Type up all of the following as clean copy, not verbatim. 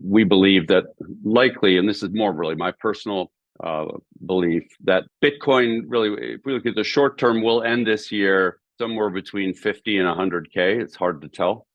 we believe that likely, and this is more really my personal belief, that Bitcoin really, if we look at the short term, will end this year somewhere between 50 and 100K. It's hard to tell.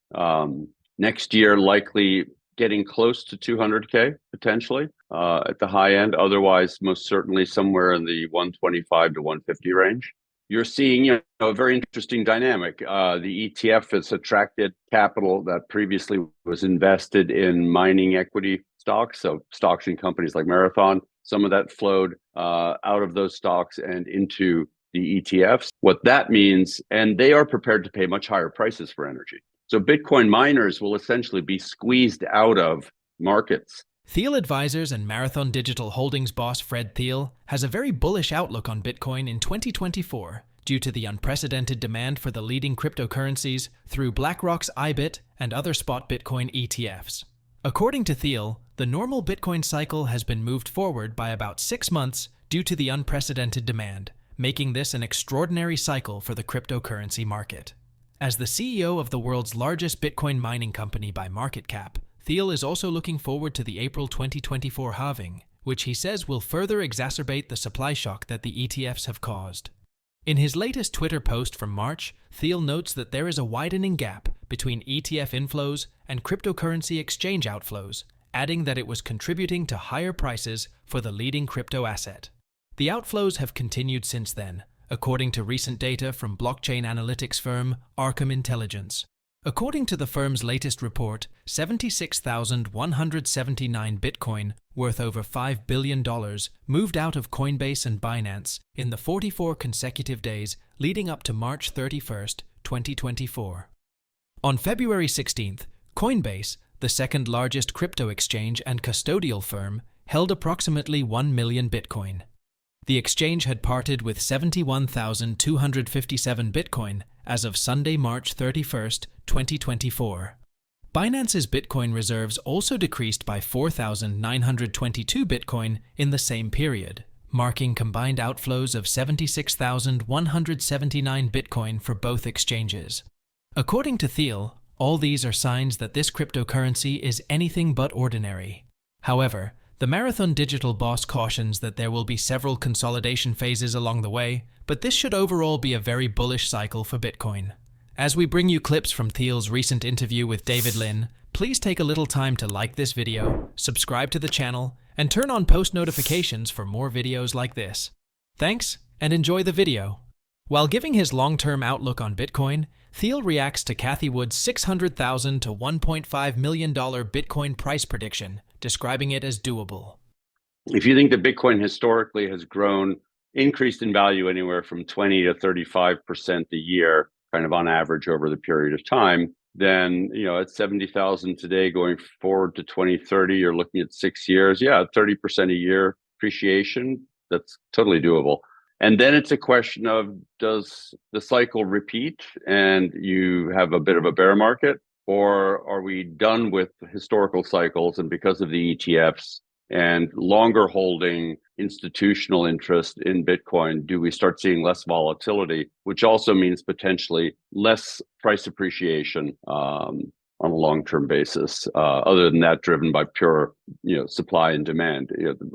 Next year, likely getting close to 200K potentially at the high end. Otherwise, most certainly somewhere in the 125 to 150 range. You're seeing, a very interesting dynamic. The ETF has attracted capital that previously was invested in mining equity stocks, so stocks in companies like Marathon. Some of that flowed out of those stocks and into the ETFs. What that means, and they are prepared to pay much higher prices for energy. So Bitcoin miners will essentially be squeezed out of markets. Thiel Advisors and Marathon Digital Holdings boss Fred Thiel has a very bullish outlook on Bitcoin in 2024 due to the unprecedented demand for the leading cryptocurrencies through BlackRock's IBIT and other spot Bitcoin ETFs. According to Thiel, the normal Bitcoin cycle has been moved forward by about 6 months due to the unprecedented demand, making this an extraordinary cycle for the cryptocurrency market. As the CEO of the world's largest Bitcoin mining company by market cap, Thiel is also looking forward to the April 2024 halving, which he says will further exacerbate the supply shock that the ETFs have caused. In his latest Twitter post from March, Thiel notes that there is a widening gap between ETF inflows and cryptocurrency exchange outflows, adding that it was contributing to higher prices for the leading crypto asset. The outflows have continued since then, according to recent data from blockchain analytics firm Arkham Intelligence. According to the firm's latest report, 76,179 Bitcoin, worth over $5 billion, moved out of Coinbase and Binance in the 44 consecutive days leading up to March 31st, 2024. On February 16th, Coinbase, the second largest crypto exchange and custodial firm, held approximately 1 million Bitcoin. The exchange had parted with 71,257 Bitcoin as of Sunday, March 31st, 2024. Binance's Bitcoin reserves also decreased by 4,922 Bitcoin in the same period, marking combined outflows of 76,179 Bitcoin for both exchanges. According to Thiel, all these are signs that this cryptocurrency is anything but ordinary. However, the Marathon Digital boss cautions that there will be several consolidation phases along the way, but this should overall be a very bullish cycle for Bitcoin. As we bring you clips from Thiel's recent interview with David Lin, please take a little time to like this video, subscribe to the channel, and turn on post notifications for more videos like this. Thanks, and enjoy the video. While giving his long-term outlook on Bitcoin, Thiel reacts to Cathie Wood's $600,000 to $1.5 million Bitcoin price prediction, describing it as doable. If you think that Bitcoin historically has increased in value anywhere from 20 to 35% a year, kind of on average over the period of time, then, at 70,000 today going forward to 2030, you're looking at 6 years. Yeah, 30% a year appreciation, that's totally doable. And then it's a question of, does the cycle repeat and you have a bit of a bear market? Or are we done with historical cycles, and because of the ETFs and longer holding institutional interest in Bitcoin, do we start seeing less volatility, which also means potentially less price appreciation on a long-term basis, other than that driven by pure supply and demand?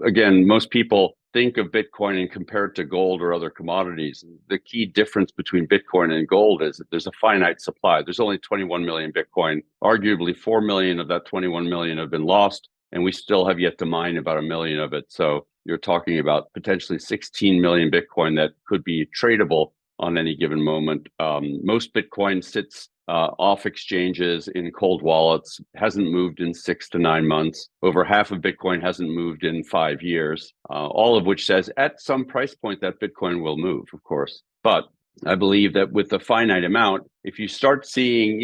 Again, most people think of Bitcoin and compare it to gold or other commodities. The key difference between Bitcoin and gold is that there's a finite supply. There's only 21 million Bitcoin. Arguably 4 million of that 21 million have been lost, and we still have yet to mine about 1 million of it. So you're talking about potentially 16 million Bitcoin that could be tradable on any given moment. Most Bitcoin sits off exchanges in cold wallets, hasn't moved in 6 to 9 months. Over half of Bitcoin hasn't moved in 5 years, all of which says at some price point that Bitcoin will move, of course. But I believe that with the finite amount, if you start seeing,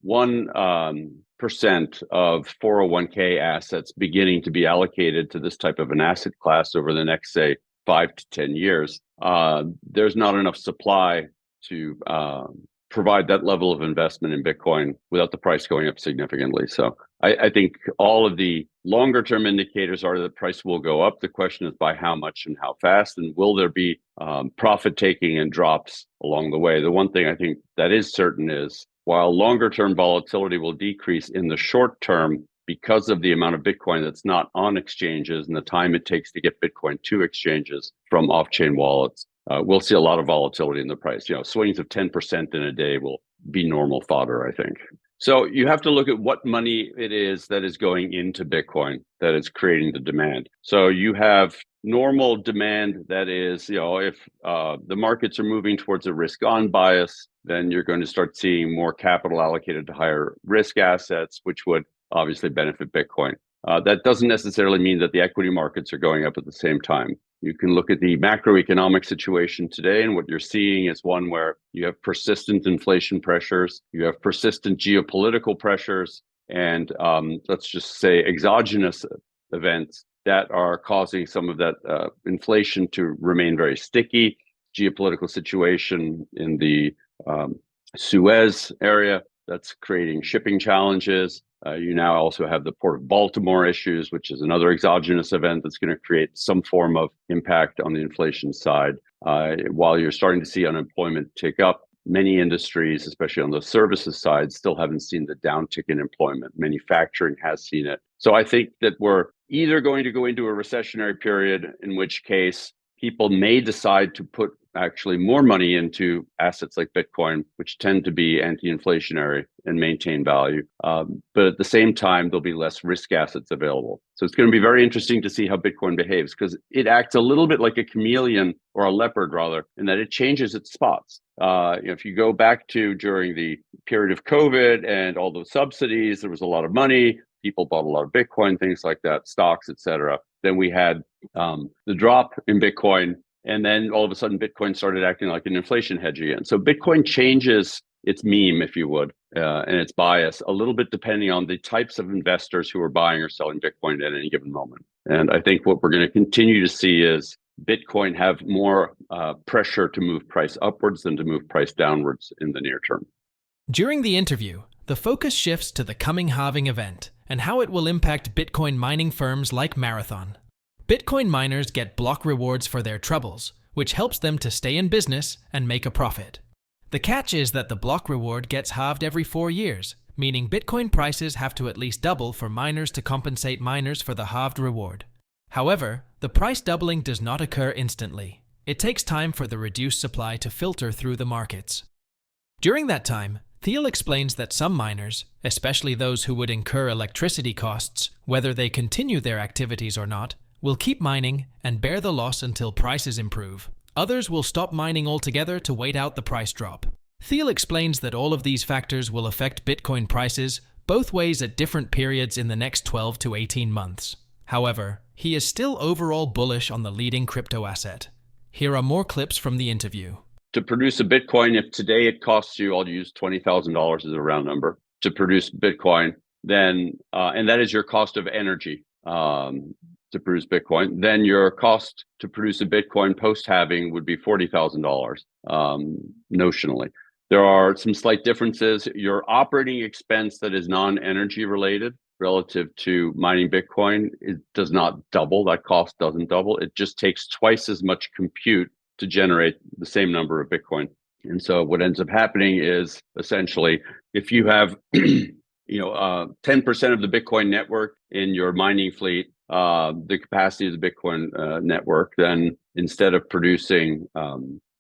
1% of 401k assets beginning to be allocated to this type of an asset class over the next, say, 5 to 10 years, there's not enough supply to provide that level of investment in Bitcoin without the price going up significantly. So I think all of the longer term indicators are that the price will go up. The question is by how much and how fast, and will there be profit taking and drops along the way? The one thing I think that is certain is while longer term volatility will decrease in the short term, because of the amount of Bitcoin that's not on exchanges and the time it takes to get Bitcoin to exchanges from off-chain wallets, we'll see a lot of volatility in the price. Swings of 10% in a day will be normal fodder, I think. So you have to look at what money it is that is going into Bitcoin that is creating the demand. So you have normal demand that is, if the markets are moving towards a risk-on bias, then you're going to start seeing more capital allocated to higher risk assets, which would obviously benefit Bitcoin. That doesn't necessarily mean that the equity markets are going up at the same time. You can look at the macroeconomic situation today, and what you're seeing is one where you have persistent inflation pressures, you have persistent geopolitical pressures, and let's just say exogenous events that are causing some of that inflation to remain very sticky. Geopolitical situation in the Suez area that's creating shipping challenges. You now also have the Port of Baltimore issues, which is another exogenous event that's going to create some form of impact on the inflation side. While you're starting to see unemployment tick up, many industries, especially on the services side, still haven't seen the downtick in employment. Manufacturing has seen it. So I think that we're either going to go into a recessionary period, in which case people may decide to put actually more money into assets like Bitcoin, which tend to be anti-inflationary and maintain value. But at the same time, there'll be less risk assets available. So it's going to be very interesting to see how Bitcoin behaves, because it acts a little bit like a chameleon, or a leopard rather, in that it changes its spots. If you go back to during the period of COVID and all those subsidies, there was a lot of money. People bought a lot of Bitcoin, things like that, stocks, etc. Then we had the drop in Bitcoin, and then all of a sudden Bitcoin started acting like an inflation hedge again. So Bitcoin changes its meme, if you would, and its bias a little bit depending on the types of investors who are buying or selling Bitcoin at any given moment. And I think what we're going to continue to see is Bitcoin have more pressure to move price upwards than to move price downwards in the near term. During the interview, the focus shifts to the coming halving event and how it will impact Bitcoin mining firms like Marathon. Bitcoin miners get block rewards for their troubles, which helps them to stay in business and make a profit. The catch is that the block reward gets halved every 4 years, meaning Bitcoin prices have to at least double for miners to compensate miners for the halved reward. However, the price doubling does not occur instantly. It takes time for the reduced supply to filter through the markets. During that time, Thiel explains that some miners, especially those who would incur electricity costs, whether they continue their activities or not, will keep mining and bear the loss until prices improve. Others will stop mining altogether to wait out the price drop. Thiel explains that all of these factors will affect Bitcoin prices both ways at different periods in the next 12 to 18 months. However, he is still overall bullish on the leading crypto asset. Here are more clips from the interview. To produce a Bitcoin, if today it costs you, I'll use $20,000 as a round number, to produce Bitcoin, then, and that is your cost of energy to produce Bitcoin, then your cost to produce a Bitcoin post-halving would be $40,000 notionally. There are some slight differences. Your operating expense that is non-energy related relative to mining Bitcoin, it does not double. That cost doesn't double. It just takes twice as much compute to generate the same number of Bitcoin. And so what ends up happening is essentially, if you have 10% of the Bitcoin network in your mining fleet, the capacity of the Bitcoin network, then instead of producing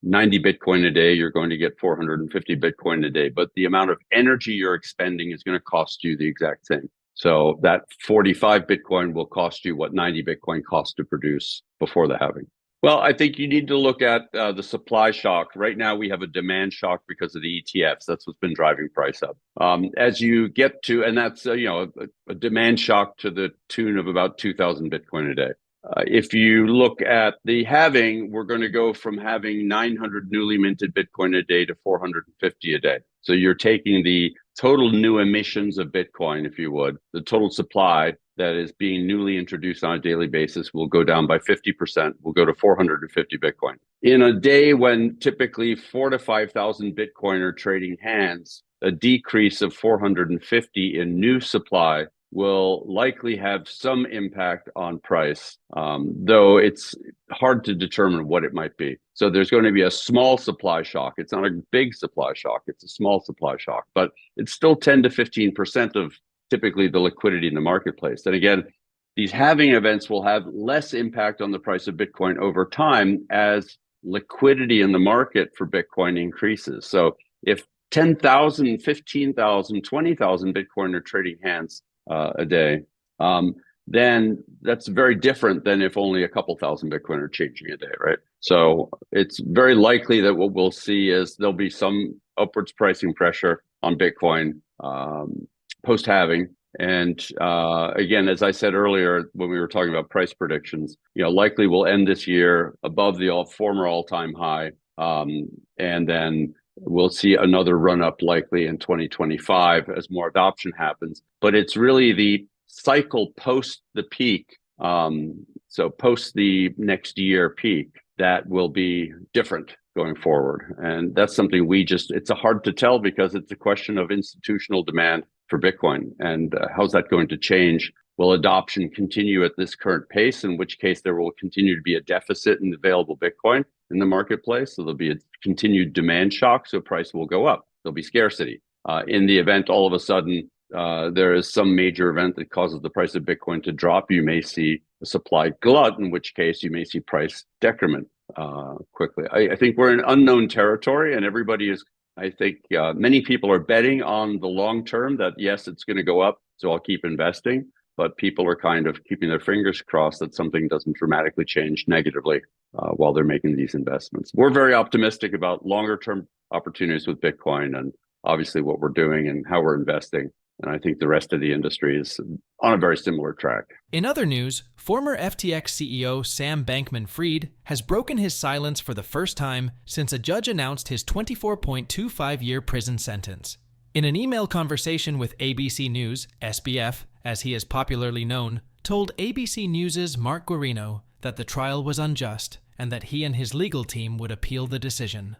90 Bitcoin a day, you're going to get 450 Bitcoin a day. But the amount of energy you're expending is going to cost you the exact same. So that 45 Bitcoin will cost you what 90 Bitcoin cost to produce before the halving. Well, I think you need to look at the supply shock. Right now, we have a demand shock because of the ETFs. That's what's been driving price up. As you get to, and that's a demand shock to the tune of about 2,000 Bitcoin a day. If you look at the halving, we're going to go from having 900 newly minted Bitcoin a day to 450 a day. So you're taking the total new emissions of Bitcoin, if you would, the total supply that is being newly introduced on a daily basis will go down by 50%. We'll go to 450 Bitcoin. In a day when typically 4,000 to 5,000 Bitcoin are trading hands, a decrease of 450 in new supply will likely have some impact on price, though it's hard to determine what it might be. So there's going to be a small supply shock. It's not a big supply shock. It's a small supply shock, but it's still 10 to 15% of typically the liquidity in the marketplace. And again, these halving events will have less impact on the price of Bitcoin over time as liquidity in the market for Bitcoin increases. So if 10,000, 15,000, 20,000 Bitcoin are trading hands a day, then that's very different than if only a couple thousand Bitcoin are changing a day, right? So it's very likely that what we'll see is there'll be some upwards pricing pressure on Bitcoin post-halving. And again, as I said earlier, when we were talking about price predictions, likely we'll end this year above the former all-time high. And then we'll see another run up likely in 2025 as more adoption happens. But it's really the cycle post the peak, so post the next year peak, that will be different going forward. And that's something it's hard to tell because it's a question of institutional demand for Bitcoin. And how's that going to change? Will adoption continue at this current pace, in which case there will continue to be a deficit in available Bitcoin in the marketplace? So there'll be a continued demand shock, so price will go up. There'll be scarcity. In the event all of a sudden there is some major event that causes the price of Bitcoin to drop, you may see a supply glut, in which case you may see price decrement quickly. I think we're in unknown territory, and everybody is, I think many people are betting on the long term that yes, it's going to go up, so I'll keep investing. But people are kind of keeping their fingers crossed that something doesn't dramatically change negatively while they're making these investments. We're very optimistic about longer term opportunities with Bitcoin, and obviously what we're doing and how we're investing. And I think the rest of the industry is on a very similar track. In other news, former FTX CEO Sam Bankman-Fried has broken his silence for the first time since a judge announced his 24.25-year prison sentence. In an email conversation with ABC News, SBF, as he is popularly known, told ABC News' Mark Guarino that the trial was unjust and that he and his legal team would appeal the decision.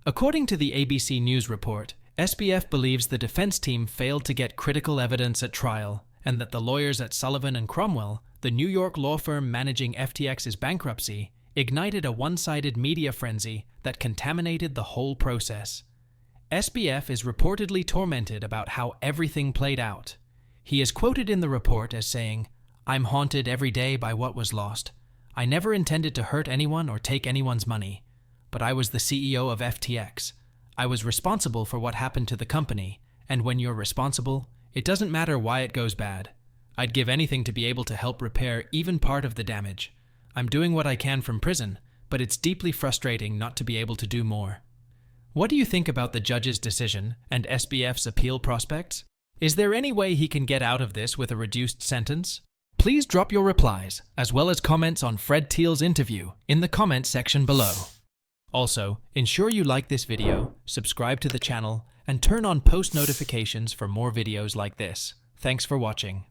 According to the ABC News report, SBF believes the defense team failed to get critical evidence at trial, and that the lawyers at Sullivan and Cromwell, the New York law firm managing FTX's bankruptcy, ignited a one-sided media frenzy that contaminated the whole process. SBF is reportedly tormented about how everything played out. He is quoted in the report as saying, "I'm haunted every day by what was lost. I never intended to hurt anyone or take anyone's money, but I was the CEO of FTX. I was responsible for what happened to the company, and when you're responsible, it doesn't matter why it goes bad. I'd give anything to be able to help repair even part of the damage. I'm doing what I can from prison, but it's deeply frustrating not to be able to do more." What do you think about the judge's decision and SBF's appeal prospects? Is there any way he can get out of this with a reduced sentence? Please drop your replies, as well as comments on Fred Thiel's interview, in the comment section below. Also, ensure you like this video, subscribe to the channel, and turn on post notifications for more videos like this. Thanks for watching.